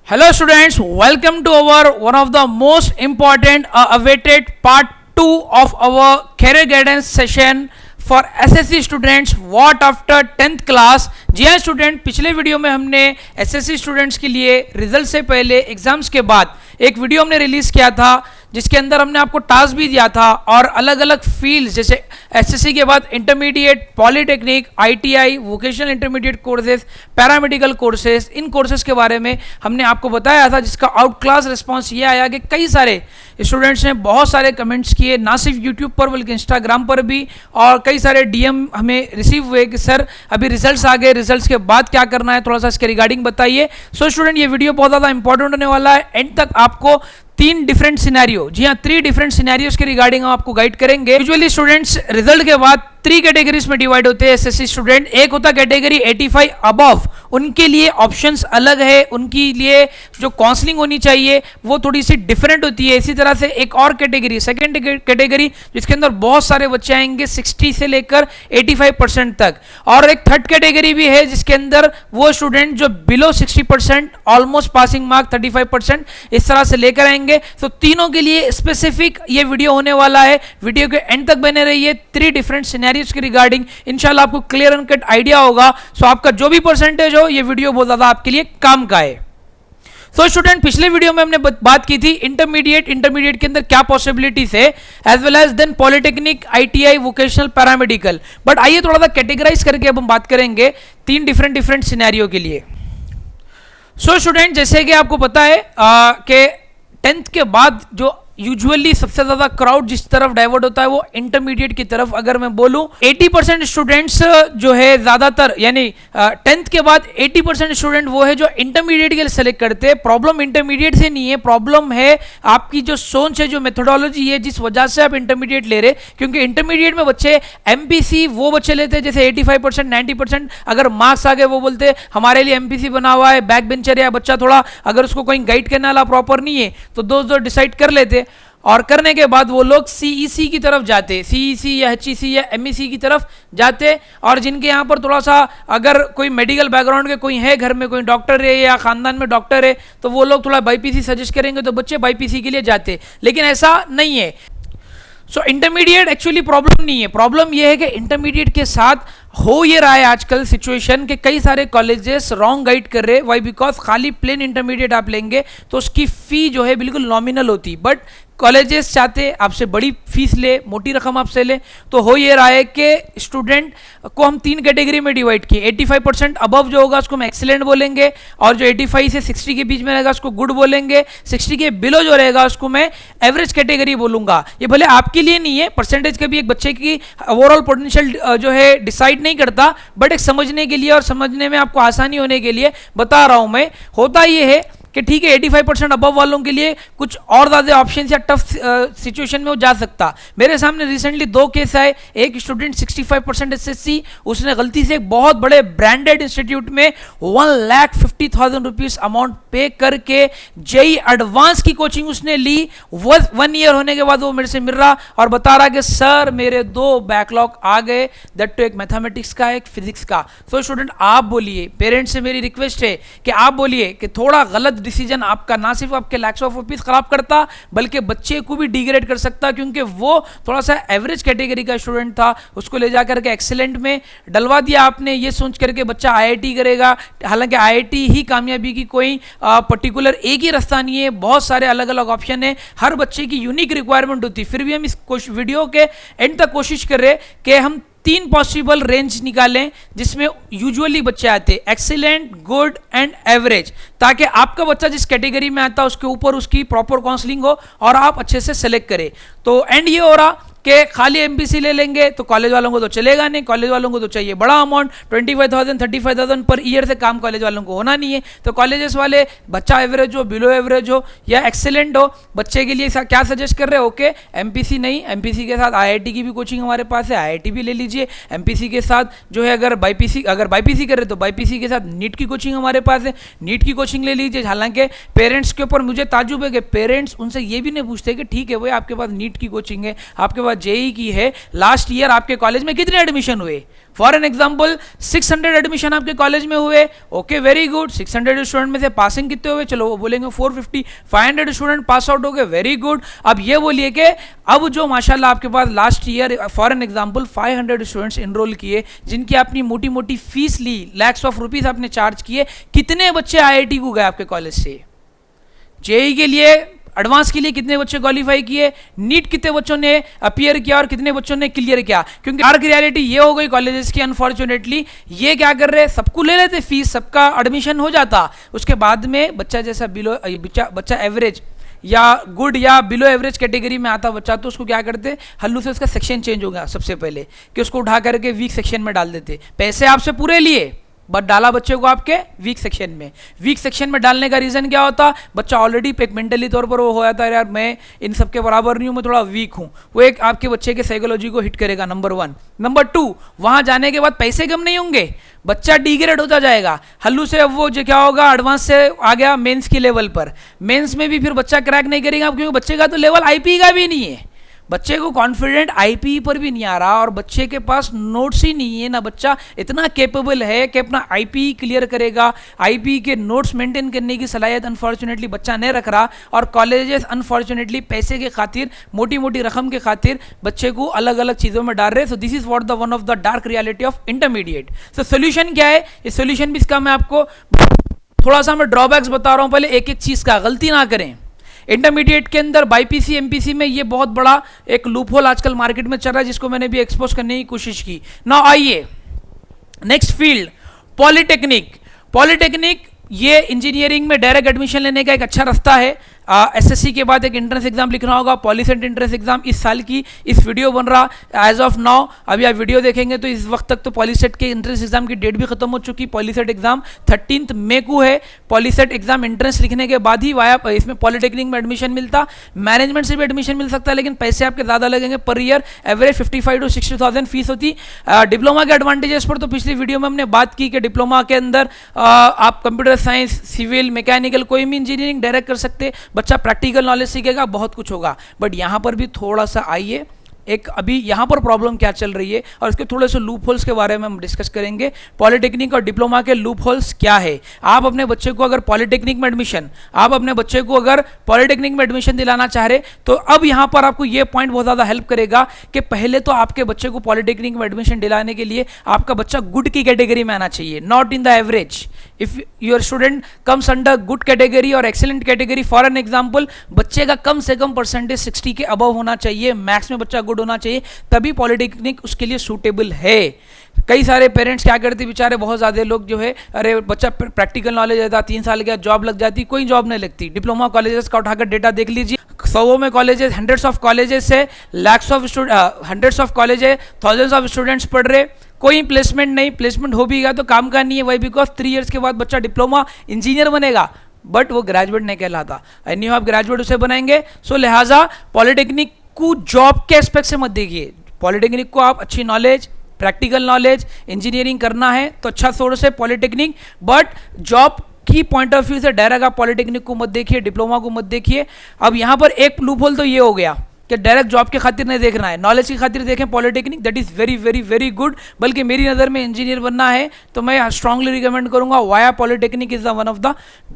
Hello students, welcome to our one of the most important awaited part 2 of our career guidance session for SSC students what after 10th class। जी हाँ student, पिछले video में हमने SSC students के लिए result से पहले exams के बाद एक वीडियो हमने रिलीज किया था जिसके अंदर हमने आपको टास्क भी दिया था और अलग अलग फील्ड्स जैसे एसएससी के बाद intermediate, polytechnic, ITI, vocational intermediate courses, paramedical courses, इन कोर्सेज के बारे में हमने आपको बताया था, जिसका आउट क्लास रिस्पॉन्स ये आया कि कई सारे स्टूडेंट्स ने बहुत सारे कमेंट्स किए, ना सिर्फ यूट्यूब पर बल्कि इंस्टाग्राम पर भी, और कई सारे डीएम हमें रिसीव हुए कि सर अभी रिजल्ट्स आ गए, रिजल्ट्स के बाद क्या करना है, थोड़ा सा इसके रिगार्डिंग बताइए। सो स्टूडेंट, ये वीडियो बहुत ज़्यादा इंपॉर्टेंट होने वाला है। एंड तक आपको 3 डिफरेंट सिनेरियो, जी हाँ 3 डिफरेंट सिनेरियोज के रिगार्डिंग हम आपको गाइड करेंगे। यूजुअली स्टूडेंट्स रिजल्ट के बाद 3 कैटेगरीज में डिवाइड होते हैं एसएससी स्टूडेंट। एक होता कैटेगरी 85 अबव, उनके लिए ऑप्शंस अलग है, उनके लिए जो काउंसलिंग होनी चाहिए वो थोड़ी सी डिफरेंट होती है। इसी तरह से एक और कैटेगरी, सेकेंड कैटेगरी, जिसके अंदर बहुत सारे बच्चे आएंगे 60 से लेकर 85% तक, और एक थर्ड कैटेगरी भी है जिसके अंदर वो स्टूडेंट जो बिलो 60%, ऑलमोस्ट पासिंग मार्क 35%, इस तरह से लेकर आएंगे। तो तीनों के लिए स्पेसिफिक ये वीडियो होने वाला है, वीडियो के एंड तक बने रहिए। 3 डिफरेंट सिनेरियोज के रिगार्डिंग इंशाल्लाह आपको क्लियर एंड कट आइडिया होगा। सो आपका जो भी परसेंटेज हो, ये वीडियो बहुत ज्यादा आपके लिए काम का है। सो स्टूडेंट, पिछले वीडियो में हमने बात की थी इंटरमीडिएट के अंदर क्या पॉसिबिलिटीज है, as well as then polytechnic, ITI, vocational, paramedical. But आइए थोड़ा सा कैटेगराइज करके अब हम बात करेंगे 3 डिफरेंट सिनेरियो के लिए। सो स्टूडेंट, जैसे कि आपको पता है कि 10th के बाद जो यूजुअली सबसे ज्यादा क्राउड जिस तरफ डाइवर्ट होता है वो इंटरमीडिएट की तरफ। अगर मैं बोलूं 80% स्टूडेंट्स जो है ज्यादातर, यानी 10th के बाद 80% स्टूडेंट वो है जो इंटरमीडिएट के लिए सेलेक्ट करते हैं। प्रॉब्लम इंटरमीडिएट से नहीं है, प्रॉब्लम है आपकी जो सोच है, जो मेथोडोलॉजी है, जिस वजह से आप इंटरमीडिएट ले रहे। क्योंकि इंटरमीडिएट में बच्चे एमपीसी वो बच्चे लेते हैं जैसे 85%, 90%, अगर मार्क्स आ गए वो बोलते हैं हमारे लिए एमपीसी बना हुआ है, बैक बेंचर या बच्चा थोड़ा अगर उसको कोई गाइड करने वाला प्रॉपर नहीं है तो दोस्त डिसाइड कर लेते, और करने के बाद वो लोग सीईसी की तरफ जाते, सीईसी या एचईसी या एमईसी की तरफ जाते। और जिनके यहाँ पर थोड़ा सा अगर कोई मेडिकल बैकग्राउंड के कोई है, घर में कोई डॉक्टर है या खानदान में डॉक्टर है, तो वो लोग थोड़ा बाईपीसी सजेस्ट करेंगे तो बच्चे बाईपीसी के लिए जाते। लेकिन ऐसा नहीं है। सो इंटरमीडिएट एक्चुअली प्रॉब्लम नहीं है, प्रॉब्लम यह है कि इंटरमीडिएट के साथ हो ये रहा है आजकल सिचुएशन के कई सारे कॉलेजेस रॉन्ग गाइड कर रहे हैं। वाई? बिकॉज खाली प्लेन इंटरमीडिएट आप लेंगे तो उसकी फी जो है बिल्कुल नॉमिनल होती, बट कॉलेजेस चाहते आपसे बड़ी फीस ले, मोटी रकम आपसे ले। तो हो ये रहा है कि स्टूडेंट को हम 3 कैटेगरी में डिवाइड किए। 85% अबव जो होगा उसको हम एक्सीलेंट बोलेंगे, और जो 85 से 60 के बीच में रहेगा उसको गुड बोलेंगे, 60 के बिलो जो रहेगा उसको मैं एवरेज कैटेगरी बोलूंगा। ये भले आपके लिए नहीं है, परसेंटेज कभी एक बच्चे की ओवरऑल पोटेंशियल जो है डिसाइड नहीं करता, बट एक समझने के लिए और समझने में आपको आसानी होने के लिए बता रहा हूं मैं। होता ये है कि ठीक है 85% अबव वालों के लिए कुछ और ज़्यादा ऑप्शन या टफ सिचुएशन में वो जा सकता। मेरे सामने रिसेंटली 2 केस आए। एक स्टूडेंट 65% एसएससी, उसने गलती से एक बहुत बड़े ब्रांडेड इंस्टीट्यूट में 1,50,000 रुपीज़ अमाउंट पे करके जेई एडवांस की कोचिंग उसने ली। 1 ईयर होने के बाद वो मेरे से मिल रहा और बता रहा कि सर मेरे 2 बैकलॉग आ गए, दैट तो एक मैथमेटिक्स का एक फिजिक्स का। तो स्टूडेंट आप बोलिए, पेरेंट्स से मेरी रिक्वेस्ट है कि आप बोलिए कि थोड़ा गलत डिसीजन आपका ना सिर्फ आपके लैक्स ऑफ रुपीस खराब करता बल्कि बच्चे को भी डिग्रेड कर सकता, क्योंकि वो थोड़ा सा एवरेज कैटेगरी का स्टूडेंट था, उसको ले जाकर के एक्सीलेंट में डलवा दिया आपने, ये सोच करके बच्चा आईआईटी करेगा। हालांकि आईआईटी ही कामयाबी की कोई पर्टिकुलर एक ही रास्ता नहीं है, बहुत सारे अलग अलग ऑप्शन है, हर बच्चे की यूनिक रिक्वायरमेंट होती है। फिर भी हम इस वीडियो के एंड तक कोशिश कर रहे कि हम 3 पॉसिबल रेंज निकालें जिसमें यूजुअली बच्चे आते, एक्सीलेंट, गुड एंड एवरेज, ताकि आपका बच्चा जिस कैटेगरी में आता है उसके ऊपर उसकी प्रॉपर काउंसलिंग हो और आप अच्छे से सेलेक्ट करें। तो एंड ये हो रहा कि खाली एमपीसी ले लेंगे तो कॉलेज वालों को तो चलेगा नहीं, कॉलेज वालों को तो चाहिए बड़ा अमाउंट, 25,000 35,000 पर ईयर से काम कॉलेज वालों को होना नहीं है। तो कॉलेजेस वाले बच्चा एवरेज हो, बिलो एवरेज हो या एक्सेलेंट हो, बच्चे के लिए क्या सजेस्ट कर रहे हो? ओके एमपीसी नहीं, एमपीसी के साथ आईआईटी की भी कोचिंग हमारे पास है, आईआईटी भी ले लीजिए। एमपीसी के साथ जो है अगर बाईपीसी कर रहे तो बाईपीसी के साथ नीट की कोचिंग हमारे पास है, नीट की कोचिंग ले लीजिए। हालांकि पेरेंट्स के ऊपर मुझे ताजुब है कि पेरेंट्स उनसे ये भी नहीं पूछते कि ठीक है भाई आपके पास नीट की कोचिंग है, आपके पास बाद जेई की है, लास्ट ईयर आपके कॉलेज में कितने एडमिशन हुए? फॉर एन एग्जाम्पल 600 एडमिशन आपके कॉलेज में हुए, ओके वेरी गुड। 600 स्टूडेंट में से पासिंग कितने हुए? चलो वो बोलेंगे 450, 500 स्टूडेंट पास आउट हो गए, वेरी गुड। अब ये बोलिए कि अब जो माशाल्लाह आपके पास last year for an example 500 students enrol किए, जिनकी आपने मोटी मोटी फीस ली, लैक्स ऑफ रुपीज आपने चार्ज किए, कितने बच्चे आईआईटी को गए आपके कॉलेज से? जेई के लिए एडवांस के लिए कितने बच्चे क्वालिफाई किए? नीट कितने बच्चों ने अपीयर किया और कितने बच्चों ने क्लियर किया? क्योंकि आर की रियलिटी ये हो गई कॉलेजेस की, अनफॉर्चुनेटली ये क्या कर रहे हैं, सबको ले लेते फीस, सबका एडमिशन हो जाता, उसके बाद में बच्चा जैसा बिलो बच्चा एवरेज या गुड या बिलो एवरेज कैटेगरी में आता बच्चा, तो उसको क्या करते, हल्लू से उसका सेक्शन चेंज हो गया सबसे पहले, कि उसको उठा करके वीक सेक्शन में डाल देते। पैसे आपसे पूरे लिए बट डाला बच्चे को आपके वीक सेक्शन में। वीक सेक्शन में डालने का रीजन क्या होता, बच्चा ऑलरेडी एक मेंटली तौर पर वो हो जाता है, यार मैं इन सबके बराबर नहीं हूं, मैं थोड़ा वीक हूं। वो एक आपके बच्चे के साइकोलॉजी को हिट करेगा, नंबर 1। नंबर 2, वहां जाने के बाद पैसे कम नहीं होंगे, बच्चा डिग्रेड होता जाएगा हल्लू से। अब वो जो क्या होगा, एडवांस से आ गया मेंस की लेवल पर, मेंस में भी फिर बच्चा क्रैक नहीं करेगा, क्योंकि बच्चे का तो लेवल आईपी का भी नहीं है, बच्चे को कॉन्फिडेंट आईपी पर भी नहीं आ रहा, और बच्चे के पास नोट्स ही नहीं है ना, बच्चा इतना कैपेबल है कि अपना आईपी क्लियर करेगा, आईपी के नोट्स मेंटेन करने की सलाहियत अनफॉर्चुनेटली बच्चा नहीं रख रहा। और कॉलेजेस अनफॉर्चुनेटली पैसे के खातिर, मोटी मोटी रकम के खातिर बच्चे को अलग अलग चीज़ों में डाल रहे हैं। So this is what the one of the dark reality of intermediate. So solution क्या है, ये सोल्यूशन भी इसका मैं आपको थोड़ा सा मैं ड्रॉबैक्स बता रहा हूँ, पहले एक एक चीज़ का गलती ना करें। इंटरमीडिएट के अंदर बाईपीसी एमपीसी में ये बहुत बड़ा एक लूप होल आजकल मार्केट में चल रहा है, जिसको मैंने भी एक्सपोज करने की कोशिश की। नाउ आइए नेक्स्ट फील्ड, पॉलिटेक्निक। पॉलिटेक्निक ये इंजीनियरिंग में डायरेक्ट एडमिशन लेने का एक अच्छा रास्ता है। एसएससी के बाद एक एंट्रेंस एग्जाम लिखना होगा, पॉलीसेट एंट्रेंस एग्जाम इस साल की इस वीडियो बन रहा एज ऑफ नाउ। अभी आप वीडियो देखेंगे तो इस वक्त तक तो पॉलीसेट के एंट्रेंस एग्जाम की डेट भी खत्म हो चुकी। पॉलीसेट एग्जाम 13 मई को है। पॉलीसेट एग्जाम एंट्रेंस लिखने के बाद ही वाया इसमें पॉलिटेक्निक में एडमिशन मिलता, मैनेजमेंट से भी एडमिशन मिल सकता है, लेकिन पैसे आपके ज़्यादा लगेंगे। Per year average 55 to 60,000 fees होती। डिप्लोमा के एडवांटेजेस पर तो पिछली वीडियो में हमने बात की कि डिप्लोमा के अंदर आप कंप्यूटर साइंस, सिविल, मैकेनिकल, कोई भी इंजीनियरिंग डायरेक्ट कर सकते, बच्चा प्रैक्टिकल नॉलेज सीखेगा, बहुत कुछ होगा। बट यहां पर भी थोड़ा सा आइए, एक अभी यहां पर प्रॉब्लम क्या चल रही है और इसके थोड़े से लूप होल्स के बारे में हम डिस्कस करेंगे। पॉलिटेक्निक और डिप्लोमा के लूप होल्स क्या है। आप अपने बच्चे को अगर पॉलिटेक्निक में एडमिशन दिलाना चाह रहे, तो अब यहां पर आपको यह पॉइंट बहुत ज्यादा हेल्प करेगा कि पहले तो आपके बच्चे को पॉलिटेक्निक में एडमिशन दिलाने के लिए आपका बच्चा गुड की कैटेगरी में आना चाहिए, not in the average. If your student comes under good category और excellent category, for an example बच्चे का कम से कम परसेंटेज 60 के अबव होना चाहिए, मैथ्स में बच्चा गुड होना चाहिए, तभी पॉलिटेक्निक उसके लिए सूटेबल है। कई सारे पेरेंट्स क्या करते बेचारे, बहुत ज़्यादा लोग जो है, अरे बच्चा प्रैक्टिकल नॉलेज रहता, 3 साल के बाद जॉब लग जाती, कोई जॉब नहीं लगती। डिप्लोमा कॉलेजेस का उठाकर डेटा देख लीजिए, 100 में कॉलेजेस, हंड्रेड्स ऑफ कॉलेजेस है, lakhs of hundreds of college है, थाउजेंड्स ऑफ स्टूडेंट्स पढ़ रहे, कोई प्लेसमेंट नहीं। प्लेसमेंट हो भी गया तो काम का नहीं है, वाई बिकॉज 3 इयर्स के बाद बच्चा डिप्लोमा इंजीनियर बनेगा, बट वो ग्रेजुएट नहीं कहलाता। एनी आप ग्रेजुएट उसे बनाएंगे। सो लिहाजा पॉलिटेक्निक को जॉब के एस्पेक्ट से मत देखिए। पॉलिटेक्निक को आप अच्छी नॉलेज, प्रैक्टिकल नॉलेज, इंजीनियरिंग करना है तो अच्छा सोर्स है पॉलिटेक्निक, बट जॉब की पॉइंट ऑफ व्यू से डायरेक्ट आप पॉलिटेक्निक को मत देखिए, डिप्लोमा को मत देखिए। अब यहां पर एक लूप होल तो ये हो गया कि डायरेक्ट जॉब के खातिर नहीं देखना है, नॉलेज की खातिर देखें polytechnic, that is very very very good. बल्कि मेरी नज़र में इंजीनियर बनना है तो मैं स्ट्रांगली रिकमेंड करूंगा via polytechnic is the one of the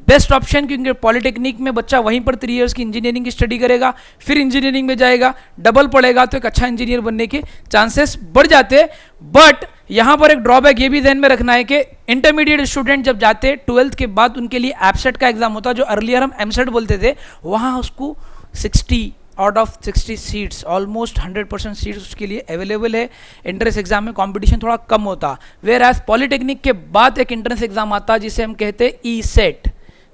best option, क्योंकि पॉलिटेक्निक में बच्चा वहीं पर 3 इयर्स की इंजीनियरिंग की स्टडी करेगा, फिर इंजीनियरिंग में जाएगा, डबल पढ़ेगा, तो एक अच्छा इंजीनियर बनने के चांसेस बढ़ जाते। बट यहां पर एक ड्रॉबैक ये भी ध्यान में रखना है कि इंटरमीडिएट स्टूडेंट जब जाते 12th के बाद उनके लिए एपसेट का एग्जाम होता, जो अर्लियर हम एमसेट बोलते थे, वहां उसको 60 out of 60 seats, almost 100% seats उसके लिए अवेलेबल है। एंट्रेंस एग्जाम में कंपटीशन थोड़ा कम होता, वेयर एज पॉलिटेक्निक के बाद एक एंट्रेंस एग्जाम आता जिसे हम कहते हैं ई सेट,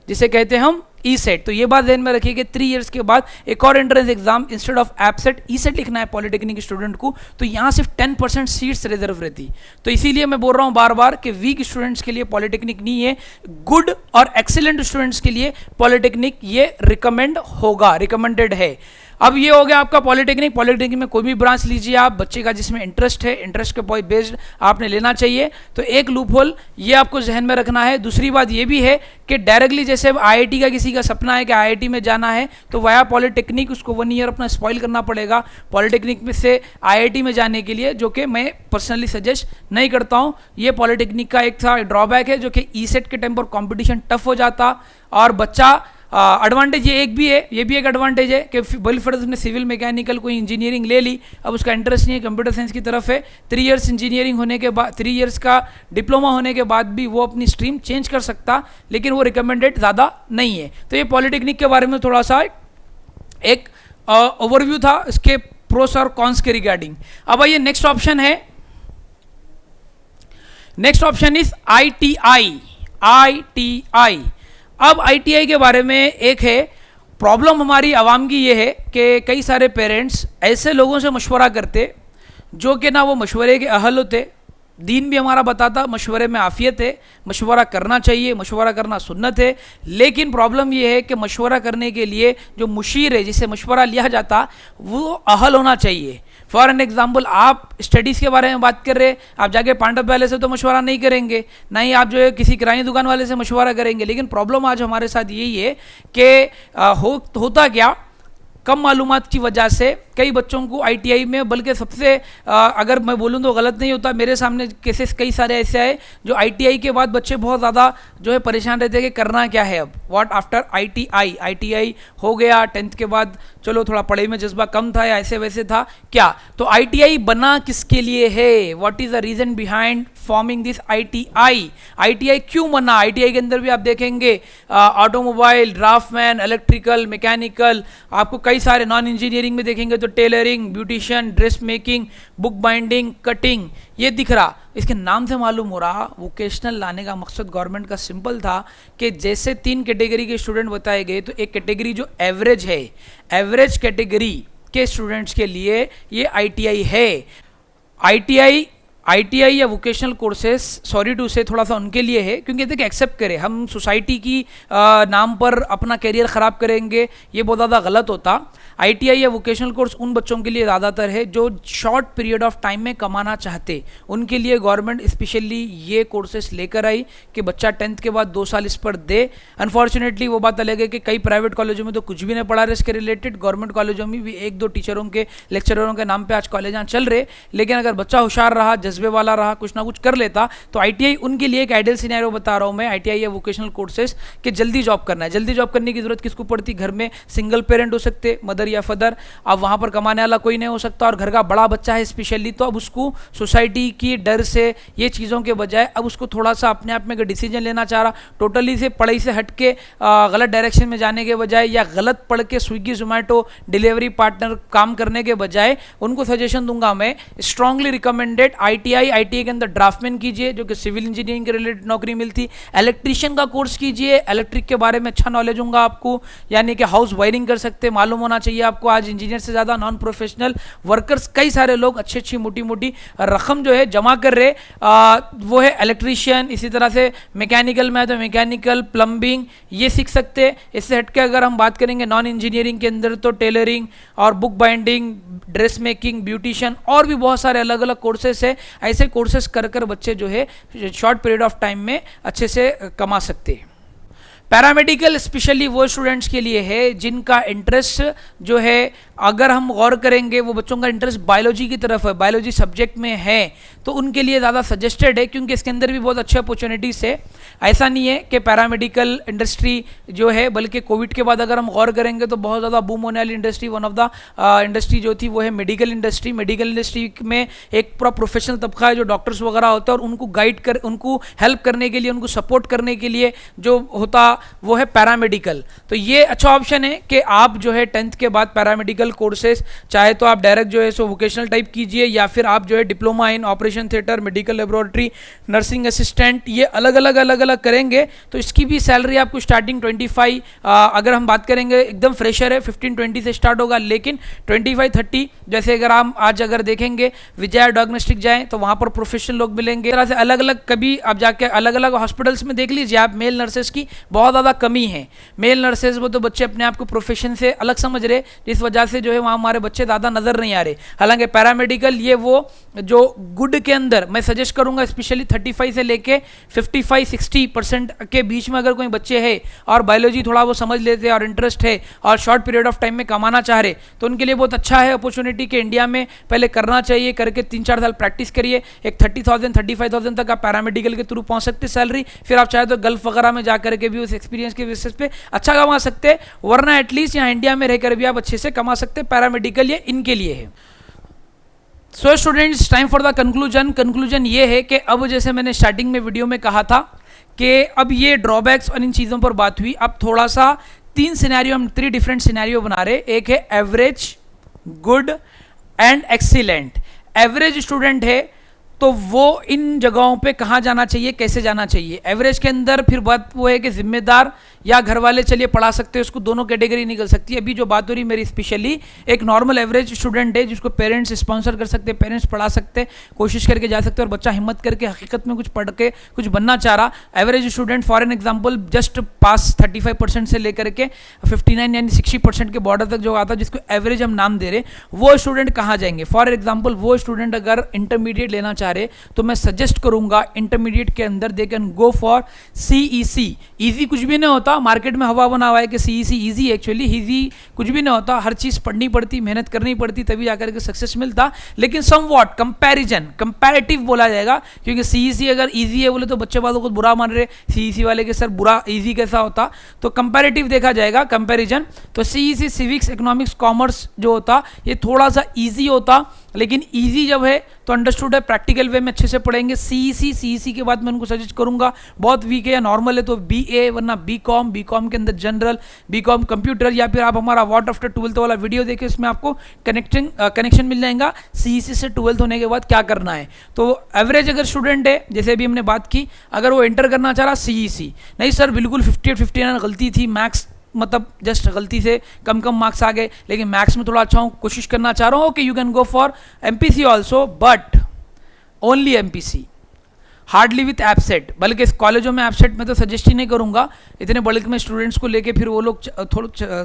जिसे कहते हैं हम ई सेट। तो ये बात ध्यान में रखिए कि 3 इयर्स के बाद एक और entrance exam instead of app set E set लिखना है पॉलिटेक्निक स्टूडेंट को, तो यहाँ सिर्फ 10% सीट्स रिजर्व रहती। तो इसीलिए मैं बोल रहा हूँ बार बार कि वीक स्टूडेंट्स के लिए पॉलिटेक्निक नहीं है, गुड और एक्सीलेंट स्टूडेंट्स के लिए पॉलिटेक्निक ये रिकमेंडेड है। अब ये हो गया आपका पॉलिटेक्निक। पॉलिटेक्निक में कोई भी ब्रांच लीजिए आप, बच्चे का जिसमें इंटरेस्ट है, इंटरेस्ट के बेस्ड आपने लेना चाहिए। तो एक लूप होल ये आपको जहन में रखना है। दूसरी बात ये भी है कि डायरेक्टली जैसे आईआईटी का किसी का सपना है कि आईआईटी में जाना है, तो वाया पॉलिटेक्निक उसको 1 ईयर अपना स्पॉइल करना पड़ेगा पॉलिटेक्निक में से आईआईटी में जाने के लिए, जो कि मैं पर्सनली सजेस्ट नहीं करता हूँ। ये पॉलिटेक्निक का एक था ड्रॉबैक है, जो कि ई-सेट के टाइम पर कॉम्पिटिशन टफ हो जाता और बच्चा एडवांटेज ये एक भी है, ये भी एक एडवांटेज है कि वेलफेयर उसने सिविल मैकेनिकल कोई इंजीनियरिंग ले ली, अब उसका इंटरेस्ट नहीं है कंप्यूटर साइंस की तरफ है। 3 इयर्स इंजीनियरिंग होने के बाद, 3 इयर्स का डिप्लोमा होने के बाद भी वो अपनी स्ट्रीम चेंज कर सकता, लेकिन वो रिकमेंडेड ज़्यादा नहीं है। तो ये पॉलिटेक्निक के बारे में थोड़ा सा एक ओवरव्यू था इसके प्रोस और कॉन्स के रिगार्डिंग। अब आइए नेक्स्ट ऑप्शन है, next option is ITI। ITI, अब ITI के बारे में एक है प्रॉब्लम हमारी आवाम की ये है कि कई सारे पेरेंट्स ऐसे लोगों से मशवरा करते जो कि ना वो मशवरे के अहल होते। दीन भी हमारा बताता मशवरे में आफियत है, मशवरा करना चाहिए, मशवरा करना सुन्नत है, लेकिन प्रॉब्लम ये है कि मशवरा करने के लिए जो मुशीर है जिससे मशवरा लिया जाता वो अहल होना चाहिए। फॉर एन एग्जाम्पल, आप स्टडीज़ के बारे में बात कर रहे, आप जाके पांडव वाले से तो मशवरा नहीं करेंगे, ना ही आप जो है किसी किरानी दुकान वाले से मशवरा करेंगे। लेकिन प्रॉब्लम आज हमारे साथ यही है कि होता क्या, कम मालूमात की वजह से कई बच्चों को ITI में, बल्कि सबसे अगर मैं बोलूँ तो गलत नहीं होता, मेरे सामने केसेस कई सारे ऐसे आए जो ITI के बाद बच्चे बहुत ज़्यादा जो है परेशान रहते हैं कि करना क्या है अब, व्हाट आफ्टर ITI। ITI हो गया 10th के बाद, चलो थोड़ा पढ़ाई में जज्बा कम था या ऐसे वैसे था क्या, तो ITI बना किसके लिए है, what is the reason behind forming this ITI। ITI क्यों बना? ITI के अंदर भी आप देखेंगे ऑटोमोबाइल, ड्राफ्टमैन, इलेक्ट्रिकल, मैकेनिकल, आपको कई सारे नॉन इंजीनियरिंग में देखेंगे तो tailoring, beautician, dress making, book binding, cutting, ये दिख रहा। इसके नाम से मालूम हो रहा वोकेशनल लाने का मकसद गवर्नमेंट का सिंपल था कि जैसे 3 कैटेगरी के स्टूडेंट बताए गए, तो एक कैटेगरी जो एवरेज है, एवरेज कैटेगरी के स्टूडेंट्स के लिए ये ITI है। ITI या वोकेशनल कोर्सेस, सॉरी टू से, थोड़ा सा उनके लिए है, क्योंकि देखिए एक्सेप्ट करें हम सोसाइटी की नाम पर अपना करियर ख़राब करेंगे, ये बहुत ज़्यादा गलत होता। ITI या वोकेशनल कोर्स उन बच्चों के लिए ज़्यादातर है जो शॉर्ट पीरियड ऑफ टाइम में कमाना चाहते, उनके लिए गवर्नमेंट स्पेशली ये कोर्सेस लेकर आई कि बच्चा 10th के बाद 2 साल इस पर दे। अनफॉर्चुनेटली वो बात अलग है कि कई प्राइवेट कॉलेजों में तो कुछ भी नहीं पढ़ा रहे इसके रिलेटेड, गवर्नमेंट कॉलेजों में भी 1-2 टीचरों के, लेक्चररों के नाम पर आज कॉलेज चल रहे, लेकिन अगर बच्चा होशियार रहा, जज्बे वाला रहा, कुछ ना कुछ कर लेता, तो ITI उनके लिए एक आइडियल सिनेरियो बता रहा हूं मैं, ITI या वोकेशनल कोर्सेज कि जल्दी जॉब करना है। जल्दी जॉब करने की जरूरत किसको पड़ती? घर में सिंगल पेरेंट हो सकते, मदर या फादर, अब वहां पर कमाने वाला कोई नहीं हो सकता, और घर का बड़ा बच्चा है स्पेशली, तो अब उसको सोसाइटी की डर से, ये चीज़ों के बजाय अब उसको थोड़ा सा अपने आप में अगर डिसीजन लेना चाह रहा, टोटली से पढ़ाई से हट के गलत डायरेक्शन में जाने के बजाय, या गलत पढ़ के स्विगी जोमेटो डिलीवरी पार्टनर काम करने के बजाय, उनको सजेशन दूंगा मैं, स्ट्रांगली रिकमेंडेड ITI के अंदर ड्राफ्टमैन कीजिए जो कि सिविल इंजीनियरिंग के रिलेटेड नौकरी मिलती, इलेक्ट्रीशियन का कोर्स कीजिए, इलेक्ट्रिक के बारे में अच्छा नॉलेज होगा आपको, यानी कि हाउस वायरिंग कर सकते मालूम होना चाहिए आपको। आज इंजीनियर से ज़्यादा नॉन प्रोफेशनल वर्कर्स कई सारे लोग अच्छी मोटी मोटी रकम जो है जमा कर रहे, वो है इलेक्ट्रीशियन। इसी तरह से मैकेनिकल में है तो मैकेनिकल, प्लम्बिंग, ये सीख सकते हैं। इससे हटके अगर हम बात करेंगे नॉन इंजीनियरिंग के अंदर तो टेलरिंग और book binding, dress making, beautician, और भी बहुत सारे अलग अलग कोर्सेस है। ऐसे कोर्सेस कर बच्चे जो है शॉर्ट पीरियड ऑफ टाइम में अच्छे से कमा सकते हैं। पैरामेडिकल स्पेशली वो स्टूडेंट्स के लिए है जिनका इंटरेस्ट जो है, अगर हम गौर करेंगे वो बच्चों का इंटरेस्ट बायोलॉजी की तरफ है, बायोलॉजी सब्जेक्ट में है, तो उनके लिए ज़्यादा सजेस्टेड है, क्योंकि इसके अंदर भी बहुत अच्छे अपॉर्चुनिटीज़ है। ऐसा नहीं है कि पैरामेडिकल इंडस्ट्री जो है, बल्कि कोविड के बाद अगर हम गौर करेंगे तो बहुत ज़्यादा बूम होने वाली industry, one of the industry जो थी वो है मेडिकल इंडस्ट्री। मेडिकल इंडस्ट्री में एक पूरा प्रोफेशनल तबका है जो डॉक्टर्स वगैरह होता है, और उनको गाइड कर, उनको हेल्प करने के लिए, उनको सपोर्ट करने के लिए जो होता वो है पैरामेडिकल। तो ये अच्छा ऑप्शन है कि आप जो है 10th के बाद पैरामेडिकल कोर्सेज, चाहे तो आप डायरेक्ट जो है सो वोकेशनल टाइप कीजिए, या फिर आप जो है diploma in operation theatre, medical laboratory, nursing assistant, ये अलग अलग करेंगे तो इसकी भी सैलरी आपको स्टार्टिंग 25, अगर हम बात करेंगे एकदम फ्रेशर है 15-20 से स्टार्ट होगा, लेकिन 25-30 जैसे अगर हम आज अगर देखेंगे विजया डायग्नोस्टिक जाएं तो वहाँ पर प्रोफेशनल लोग मिलेंगे। इस तरह से अलग अलग, कभी आप जाके अलग अलग हॉस्पिटल्स में देख लीजिए आप, मेल नर्सेस की बहुत ज़्यादा कमी है। मेल नर्सेज वो तो बच्चे अपने आप को प्रोफेशन से अलग समझ रहे, जिस वजह से जो है वहाँ हमारे बच्चे ज़्यादा नज़र नहीं आ रहे। हालांकि पैरामेडिकल ये वो जो गुड के अंदर मैं सजेस्ट करूँगा, स्पेशली 35 से लेके 55-60% के बीच में अगर कोई बच्चे है और बायोलॉजी थोड़ा वो समझ लेते हैं और इंटरेस्ट है और शॉर्ट पीरियड ऑफ टाइम में कमाना चाह रहे, तो उनके लिए बहुत अच्छा है अपॉर्चुनिटी कि इंडिया में पहले करना चाहिए, करके 3-4 साल प्रैक्टिस करिए। एक 30,000-35,000 तक आप पैरामेडिकल के थ्रू पहुंच सकते सैलरी, फिर आप चाहे तो गल्फ वगैरह में जाकर के भी उस एक्सपीरियंस के बेसिस पे अच्छा कमा सकते हैं, वरना एटलीस्ट यहाँ इंडिया में रहकर भी आप अच्छे से कमा सकते हैं। पैरामेडिकल ये इनके लिए है। So students, time for the conclusion ये है कि अब जैसे मैंने स्टार्टिंग में वीडियो में कहा था कि अब ये ड्रॉबैक्स और इन चीज़ों पर बात हुई, अब थोड़ा सा 3 सिनेरियो, हम 3 डिफरेंट सिनेरियो बना रहे। एक है average, good and excellent. Average student है तो वो इन जगहों पे कहाँ जाना चाहिए, कैसे जाना चाहिए। एवरेज के अंदर फिर बात वो है कि जिम्मेदार या घर वाले चलिए पढ़ा सकते हैं, उसको दोनों कैटेगरी निकल सकती है। अभी जो बात हो रही मेरी स्पेशली एक नॉर्मल एवरेज स्टूडेंट है जिसको पेरेंट्स स्पॉन्सर कर सकते हैं, पेरेंट्स पढ़ा सकते हैं, कोशिश करके जा सकते हैं, और बच्चा हिम्मत करके हकीकत में कुछ पढ़ के कुछ बनना चाह रहा। Average student for an example just pass 35% से लेकर के 59 यानी 60% के बॉर्डर तक जो आता है, जिसको एवरेज हम नाम दे रहे, वो स्टूडेंट कहाँ जाएंगे। फॉर एग्जाम्पल वो स्टूडेंट अगर इंटरमीडिएट लेना चाह रहे तो मैं सजेस्ट करूंगा इंटरमीडिएट के अंदर दे can go for CEC। Easy कुछ भी नहीं होता, मार्केट में हवा बना हुआ है कि CEC ईजी, एक्चुअली ईजी कुछ भी नहीं होता, हर चीज़ पढ़नी पड़ती, मेहनत करनी पड़ती, तभी जाकर के सक्सेस मिलता। लेकिन समवॉट कंपैरेटिव बोला जाएगा, क्योंकि CEC अगर ईजी है बोले तो बच्चे वालों को बुरा मान रहे, CEC वाले के सर बुरा ईजी कैसा होता, तो कंपैरेटिव देखा जाएगा, कंपैरिजन। तो CEC सिविक्स, इकोनॉमिक्स, कॉमर्स जो होता ये थोड़ा सा ईजी होता, लेकिन ईजी जब है तो अंडरस्टूड है, प्रैक्टिकल वे में अच्छे से पढ़ेंगे। CEC के बाद मैं उनको सजेस्ट करूंगा, बहुत वीक है या नॉर्मल है तो BA, वरना BCom के अंदर जनरल, BCom कंप्यूटर, या फिर आप हमारा व्हाट आफ्टर 12th वाला वीडियो देखिए, उसमें आपको कनेक्शन मिल जाएगा CEC से 12th होने के बाद क्या करना है। तो एवरेज अगर स्टूडेंट है, जैसे अभी हमने बात की, अगर वो एंटर करना चाह रहा CEC, नहीं सर बिल्कुल 58-59 गलती थी, मैथ्स मतलब जस्ट गलती से कम मार्क्स आ गए, लेकिन मैथ्स में थोड़ा अच्छा हूँ, कोशिश करना चाह रहा हूँ कि you can go for MPC also, but only MPC, hardly with EAPCET. बल्कि इस कॉलेजों में एपसेट में तो सजेस्ट ही नहीं करूँगा, इतने बल्क में स्टूडेंट्स को लेके फिर वो लोग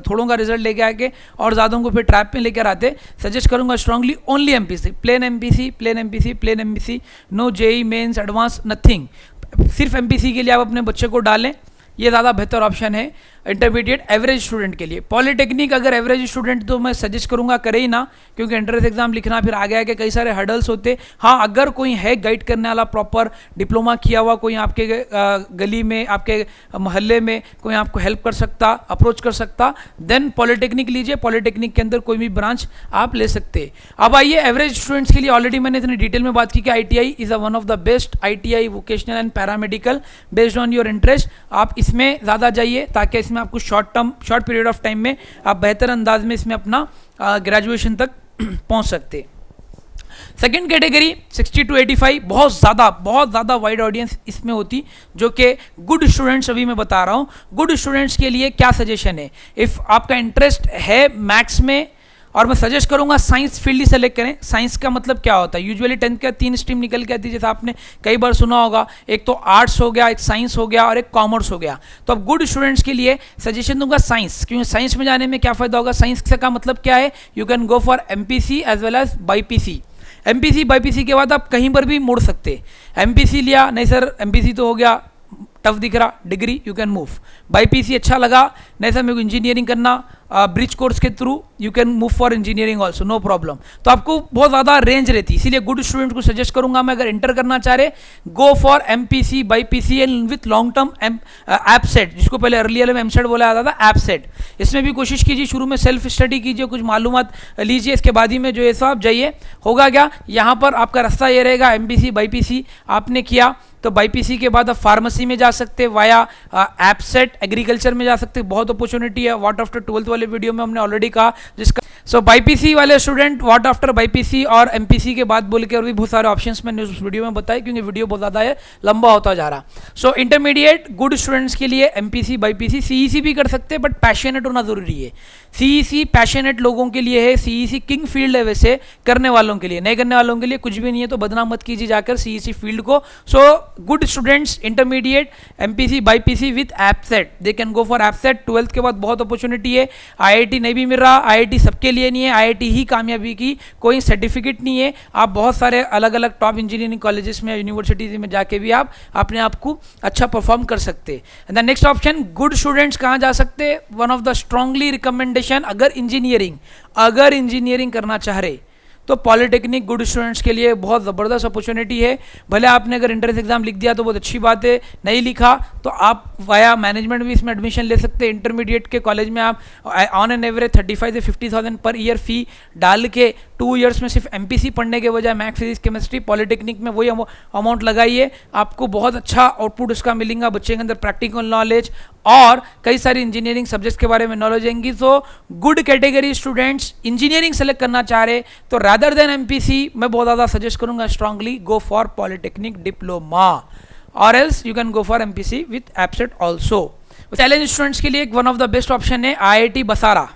थोड़ों का रिजल्ट लेके आके और ज़्यादा को फिर ट्रैप में लेकर आते। सजेस्ट करूँगा strongly only MPC, plain MPC, no JEE mains advance nothing, सिर्फ MPC के लिए आप अपने बच्चे को डालें, ये ज़्यादा बेहतर ऑप्शन है इंटरमीडिएट एवरेज स्टूडेंट के लिए। पॉलिटेक्निक अगर एवरेज स्टूडेंट तो मैं सजेस्ट करूंगा करे ही ना, क्योंकि एंट्रेंस एग्जाम लिखना, फिर आगे आके कई सारे हर्डल्स होते। हाँ, अगर कोई है गाइड करने वाला, प्रॉपर डिप्लोमा किया हुआ कोई आपके गली में, आपके मोहल्ले में कोई आपको हेल्प कर सकता, अप्रोच कर सकता, देन पॉलिटेक्निक लीजिए। पॉलिटेक्निक के अंदर कोई भी ब्रांच आप ले सकते। अब आइए एवरेज स्टूडेंट्स के लिए, ऑलरेडी मैंने इतनी डिटेल में बात की कि ITI is one of the best, ITI vocational and paramedical based on your interest. आप इसमें ज़्यादा जाइए ताकि इसमें आपको शॉर्ट पीरियड ऑफ टाइम में आप बेहतर अंदाज में इसमें अपना ग्रेजुएशन तक पहुंच सकते। सेकेंड कैटेगरी 60 to 85, बहुत ज़्यादा वाइड ऑडियंस इसमें होती, जो कि गुड स्टूडेंट्स अभी मैं बता रहा हूँ। गुड स्टूडेंट्स के लिए क्या सजेशन है, इफ़ आपका इंटरेस्ट है मैथ्स में, और मैं सजेस्ट करूंगा साइंस फील्ड ही सेलेक्ट करें। साइंस का मतलब क्या होता है, यूजुअली 10th का 3 स्ट्रीम निकल के आती है, जैसे आपने कई बार सुना होगा, एक तो आर्ट्स हो गया, एक साइंस हो गया और एक कॉमर्स हो गया। तो अब गुड स्टूडेंट्स के लिए सजेशन दूंगा साइंस, क्योंकि साइंस में जाने में क्या फ़ायदा होगा, साइंस का मतलब क्या है, you can go for MPC as well as BPC। MPC BPC के बाद आप कहीं पर भी मुड़ सकते। MPC लिया, नहीं सर MPC तो हो गया, टफ दिख रहा, degree you can move. BPC अच्छा लगा, नहीं सर मेरे को इंजीनियरिंग करना, ब्रिज कोर्स के through you can move for engineering also, no problem. तो आपको बहुत ज़्यादा रेंज रहती है, इसीलिए गुड स्टूडेंट को सजेस्ट करूंगा मैं, अगर इंटर करना चाह रहे go for MPC BPC and with long term EAPCET, जिसको पहले अर्लियर में एमसेट बोला जाता था, एपसेट। इसमें भी कोशिश कीजिए, शुरू में सेल्फ स्टडी कीजिए, कुछ मालूमात लीजिए, इसके बाद ही में जो है सो आप जाइए। होगा क्या, यहाँ पर आपका रास्ता ये रहेगा, MPC BPC आपने किया तो BPC के बाद आप फार्मेसी में जा सकते, वाया एपसेट, एग्रीकल्चर में जा सकते, बहुत अपॉर्चुनिटी है। व्हाट आफ्टर 12th वाले वीडियो में हमने ऑलरेडी कहा, जिसका सो BPC वाले स्टूडेंट व्हाट आफ्टर BPC और MPC के बाद बोल के और भी बहुत सारे ऑप्शंस मैंने उस वीडियो में बताए, क्योंकि वीडियो बहुत ज़्यादा है, लंबा होता जा रहा। सो इंटरमीडिएट गुड स्टूडेंट्स के लिए MPC BPC, CEC भी कर सकते हैं, बट पैशनेट होना जरूरी है। CEC पैशनेट लोगों के लिए है, CEC किंग फील्ड है वैसे, करने वालों के लिए, नहीं करने वालों के लिए कुछ भी नहीं है, तो बदनाम मत कीजिए जाकर CEC फील्ड को। So good students intermediate MPC BiPC with EAPCET, they can go for EAPCET. 12th के बाद बहुत अपॉर्चुनिटी है। आईआईटी नहीं भी मिल रहा, आईआईटी सबके लिए नहीं है, आईआईटी ही कामयाबी की कोई सर्टिफिकेट नहीं है। आप बहुत सारे अलग अलग टॉप इंजीनियरिंग कॉलेजेस में यूनिवर्सिटीज में जाके भी आप अपने आप को अच्छा परफॉर्म कर सकते हैं। The next option, good students कहाँ जा सकते हैं? One of the strongly recommendation, अगर इंजीनियरिंग करना चाह रहे तो पॉलिटेक्निक गुड स्टूडेंट्स के लिए बहुत ज़बरदस्त अपॉर्चुनिटी है। भले आपने अगर एंट्रेंस एग्जाम लिख दिया तो बहुत अच्छी बात है, नहीं लिखा तो आप वाया मैनेजमेंट भी इसमें एडमिशन ले सकते हैं। इंटरमीडिएट के कॉलेज में आप ऑन एन एवरेज 35 से 50,000 पर ईयर फी डाल के 2 इयर्स में सिर्फ एमपीसी पढ़ने के बजाय मैथ्स फिजिक्स केमिस्ट्री, पॉलिटेक्निक में वही अमाउंट लगाइए, आपको बहुत अच्छा आउटपुट उसका मिलेगा। बच्चे के अंदर प्रैक्टिकल नॉलेज और कई सारी इंजीनियरिंग सब्जेक्ट्स के बारे में नॉलेज आएंगी। तो good category students engineering select करना चाह रहे तो रादर देन एमपीसी मैं बहुत ज़्यादा सजेस्ट करूंगा strongly go for polytechnic diploma, और else you can go for MPC with EAPCET also. Challenge students के लिए one of the best option है IIT Basara,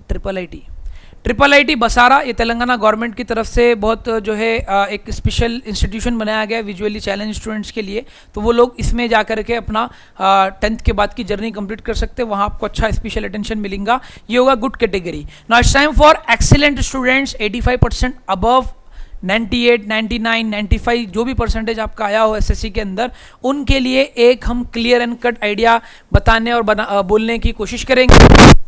triple IT Basara. ये तेलंगाना गवर्नमेंट की तरफ से बहुत जो है एक स्पेशल इंस्टीट्यूशन बनाया गया विजुअली चैलेंज स्टूडेंट्स के लिए। तो वो लोग इसमें जा कर के अपना 10th के बाद की जर्नी कंप्लीट कर सकते हैं, वहाँ आपको अच्छा स्पेशल अटेंशन मिलेगा। ये होगा good category. Now it's time for excellent students, 85% above, 98, 99, 95 जो भी परसेंटेज आपका आया हो एसएससी के अंदर, उनके लिए एक हम क्लियर एंड कट आइडिया बताने और बोलने की कोशिश करेंगे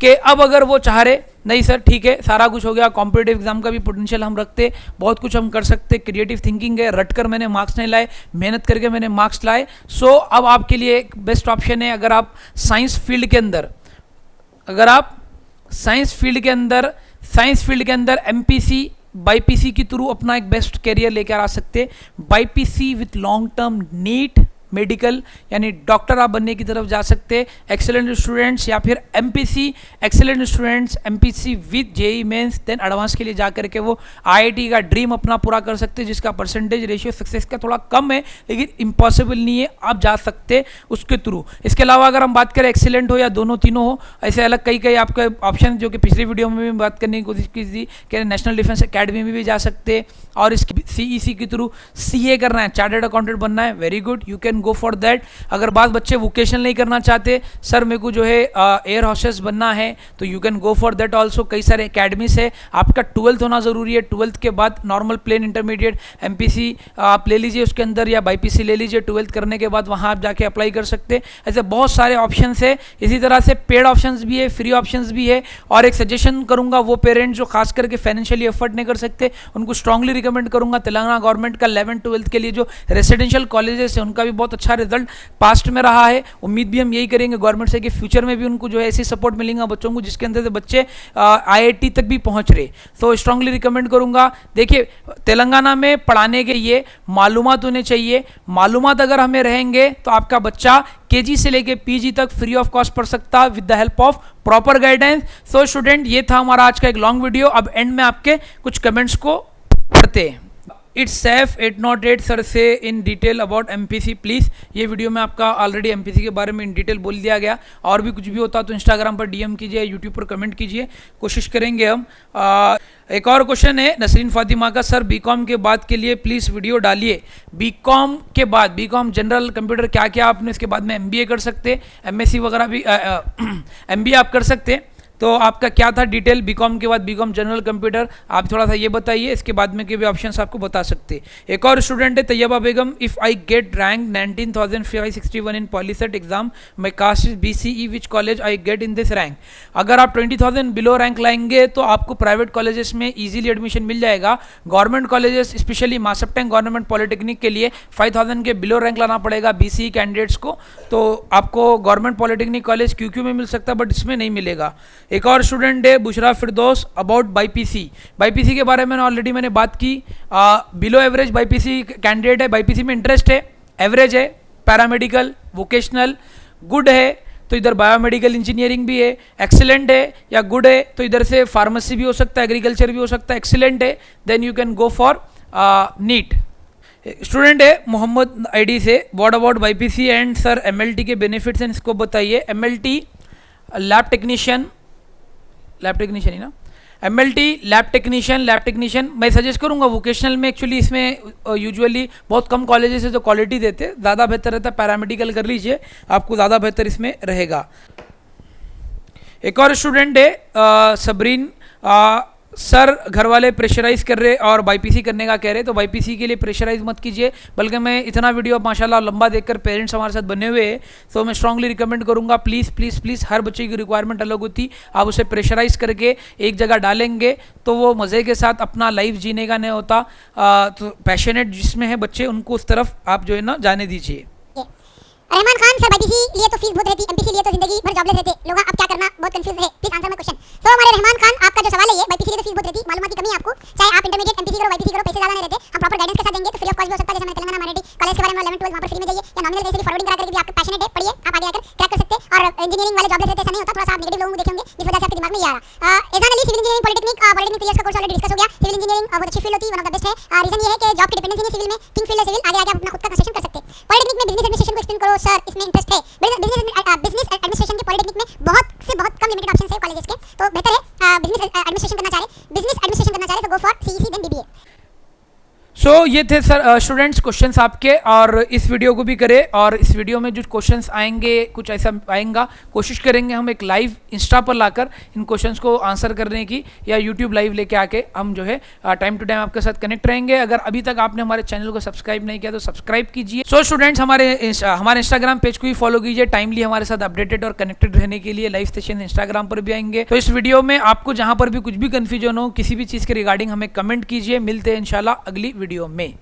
कि अब अगर वो चाह रहे नहीं सर ठीक है सारा कुछ हो गया, कॉम्पिटिटिव एग्जाम का भी पोटेंशियल हम रखते, बहुत कुछ हम कर सकते, क्रिएटिव थिंकिंग है, रटकर मैंने मार्क्स नहीं लाए, मेहनत करके मैंने मार्क्स लाए। सो अब आपके लिए एक बेस्ट ऑप्शन है, अगर आप साइंस फील्ड के अंदर एमपीसी बाईपीसी के थ्रू अपना एक बेस्ट करियर लेकर आ सकते। BiPC with long term NEET medical यानी डॉक्टर आप बनने की तरफ जा सकते। एक्सेलेंट स्टूडेंट्स या फिर MPC excellent students MPC with JEE mains then advance के लिए जा करके वो आईआईटी का ड्रीम अपना पूरा कर सकते, जिसका परसेंटेज रेशियो सक्सेस का थोड़ा कम है लेकिन इम्पॉसिबल नहीं है, आप जा सकते उसके थ्रू। इसके अलावा अगर हम बात करें एक्सेलेंट हो या दोनों तीनों हो, ऐसे अलग कई आपके ऑप्शन जो कि पिछली वीडियो में भी बात करने की कोशिश की थी कि नेशनल डिफेंस एकेडमी में भी जा सकते, और इसकी सीईसी के थ्रू सीए करना है, चार्टर्ड अकाउंटेंट बनना है, very good, you can go for that. अगर बात बच्चे वोकेशनल नहीं करना चाहते, सर मेरे को जो है एयर होस्टेस बनना है, तो you can go for that also. कई सारे एकेडमीज है, आपका 12th होना जरूरी है, 12th के बाद नॉर्मल प्लेन इंटरमीडिएट एमपीसी आप ले लीजिए उसके अंदर, या बाईपीसी ले लीजिए, 12th करने के बाद वहां आप जाके अप्लाई कर सकते। ऐसे बहुत सारे ऑप्शंस है, इसी तरह से पेड ऑप्शंस भी है, फ्री ऑप्शंस भी है। और एक सजेशन करूंगा, वो पेरेंट्स जो खास करके फाइनेंशियली एफर्ट नहीं कर सकते उनको स्ट्रांगली रिकमेंड करूंगा तेलंगाना गवर्नमेंट का 11th 12th के लिए जो रेसिडेंशियल कॉलेजेस है उनका भी बहुत अच्छा रिजल्ट पास्ट में रहा है। उम्मीद भी हम यही करेंगे गवर्नमेंट से कि फ्यूचर में भी उनको जो है ऐसी सपोर्ट मिलेगा बच्चों को जिसके अंदर से बच्चे आईआईटी तक भी पहुंच रहे। तो स्ट्रांगली रिकमेंड करूंगा। देखिए तेलंगाना में पढ़ाने के लिए मालूमात होने चाहिए, मालूमात अगर हमें रहेंगे तो आपका बच्चा केजी से लेके पीजी तक फ्री ऑफ कॉस्ट पढ़ सकता with the help of proper guidance. So student ये था हमारा आज का एक लॉन्ग वीडियो। अब एंड में आपके कुछ कमेंट्स को पढ़ते हैं। इट्स सेफ 808 सर से in detail about MPC please. ये वीडियो में आपका ऑलरेडी एमपीसी के बारे में इन डिटेल बोल दिया गया। और भी कुछ भी होता तो इंस्टाग्राम पर डीएम कीजिए, यूट्यूब पर कमेंट कीजिए, कोशिश करेंगे हम। एक और क्वेश्चन है नसरीन फातिमा का, सर बीकॉम के बाद के लिए प्लीज़ वीडियो डालिए। बीकॉम के बाद बीकॉम जनरल कंप्यूटर क्या क्या आपने इसके बाद में एमबीए कर सकते, एमएससी वगैरह भी एमबीए आप कर सकते। तो आपका क्या था डिटेल बीकॉम के बाद, बीकॉम जनरल कंप्यूटर, आप थोड़ा सा ये बताइए, इसके बाद में के भी ऑप्शंस आपको बता सकते। एक और स्टूडेंट है Tayyaba Begum, if I get rank 19,561 in POLYCET exam, my caste is BCE, which college I get in this rank. अगर आप 20,000 बिलो रैंक लाएंगे तो आपको प्राइवेट कॉलेजेस में ईजिली एडमिशन मिल जाएगा। Government colleges specially Masab Tank government polytechnic के लिए 5,000 के बिलो रैंक लाना पड़ेगा बीसीई कैंडिडेट्स को। तो आपको गवर्नमेंट पॉलिटेक्निक कॉलेज क्यूक्यू में मिल सकता है बट इसमें नहीं मिलेगा। एक और स्टूडेंट है बुशरा फिरदौस अबाउट बाईपीसी। बाईपीसी के बारे में ऑलरेडी मैंने बात की। बिलो एवरेज बाईपीसी कैंडिडेट है, बाईपीसी में इंटरेस्ट है, एवरेज है, पैरामेडिकल वोकेशनल गुड है तो इधर बायोमेडिकल इंजीनियरिंग भी है, एक्सीलेंट है या गुड है तो इधर से फार्मेसी भी हो सकता है, एग्रीकल्चर भी हो सकता है, एक्सीलेंट है then you can go for NEET. Student है मोहम्मद आईडी से, what about BiPC and sir MLT के बेनिफिट्स एंड इसको बताइए। एमएलटी लैब टेक्नीशियन ही ना, MLT लैब टेक्नीशियन मैं सजेस्ट करूंगा वोकेशनल में। एक्चुअली इसमें यूजुअली बहुत कम कॉलेजेस है जो क्वालिटी देते हैं, ज़्यादा बेहतर रहता है पैरामेडिकल कर लीजिए, आपको ज़्यादा बेहतर इसमें रहेगा। एक और स्टूडेंट है सबरीन, सर घर वाले प्रेशराइज कर रहे और बाईपीसी करने का कह रहे, तो बाईपीसी के लिए प्रेशराइज मत कीजिए, बल्कि मैं इतना वीडियो माशाल्लाह लंबा देखकर पेरेंट्स हमारे साथ बने हुए हैं, तो मैं स्ट्रांगली रिकमेंड करूंगा प्लीज़ प्लीज़ प्लीज़, हर बच्चे की रिक्वायरमेंट अलग होती, आप उसे प्रेशराइज करके एक जगह डालेंगे तो वो मज़े के साथ अपना लाइफ जीने का नहीं होता। तो पैशनेट जिसमें है बच्चे उनको उस तरफ आप जो है ना जाने दीजिए। रहमान खान सर, बाईपीसी लिए तो फीस बहुत रहती, एमपीसी लिए तो जिंदगी भर जॉबलेस रहते लोग, अब क्या करना, बहुत कंफ्यूज है, प्लीज आंसर माय क्वेश्चन। तो हमारे रहमान खान, आपका जो सवाल है ये, बाईपीसी लिए तो फीस बहुत रहती, मालूमात की कमी है आपको, चाहे आप इंटरमीडिएट एमपीसी करो बाईपीसी करो, पैसे ज्यादा नहीं रहते, हम प्रॉपर गाइडेंस के साथ देंगे तो फ्री ऑफ कॉस्ट भी हो सकता है। जैसे मैंने तेलंगाना माइनॉरिटी कॉलेज के बारे में 11 12 वहां पर फ्री में जाइए, या नॉमिनल वैसे भी फॉरवर्डिंग करा करके भी, आप पैशनेट है पढ़िए, आप आगे आकर क्रैक कर सकते हैं। और इंजीनियरिंग वाले जॉबलेस रहते ऐसा नहीं होता, थोड़ा सा आप नेगेटिव लोगों को देखे होंगे जिस वजह से आपके दिमाग में ये आ रहा। Aizan Ali civil engineering polytechnic 3 years का कोर्स ऑलरेडी डिस्कस हो गया। सिविल इंजीनियरिंग बहुत अच्छी फील्ड होती है, वन ऑफ द बेस्ट है। रीजन ये है कि जॉब की डिपेंडेंसी नहीं सिविल में, किंग फील्ड है सिविल, आगे आगे आप अपना खुद का कंस्ट्रक्शन कर सकते हैं। पॉलिटेक्निक में बिजनेस एडमिनिस्ट्रेशन को एक्सप्लेन करो सर, इसमें इंटरेस्ट है। बिजनेस एडमिनिस्ट्रेशन के पॉलिटेक्निक में बहुत से बहुत कम लिमिटेड ऑप्शंस है कॉलेजेस के, तो बेहतर है बिजनेस एडमिनिस्ट्रेशन करना चाह रहे तो go for CEC then BBA. So ये थे सर स्टूडेंट्स क्वेश्चंस आपके, और इस वीडियो को भी करें, और इस वीडियो में जो क्वेश्चंस आएंगे कुछ ऐसा आएगा, कोशिश करेंगे हम एक लाइव इंस्टा पर लाकर इन क्वेश्चंस को आंसर करने की, या यूट्यूब लाइव लेके आके हम जो है टाइम टू टाइम आपके साथ कनेक्ट रहेंगे। अगर अभी तक आपने हमारे चैनल को सब्सक्राइब नहीं किया तो सब्सक्राइब कीजिए। सो स्टूडेंट्स हमारे इंस्टाग्राम पेज को भी फॉलो कीजिए, टाइमली हमारे साथ अपडेटेड और कनेक्टेड रहने के लिए लाइव सेशन इंस्टाग्राम पर भी आएंगे। तो इस वीडियो में आपको जहां पर भी कुछ भी कंफ्यूजन हो किसी भी चीज़ के रिगार्डिंग हमें कमेंट कीजिए। मिलते हैं इंशाल्लाह अगली वीडियो में।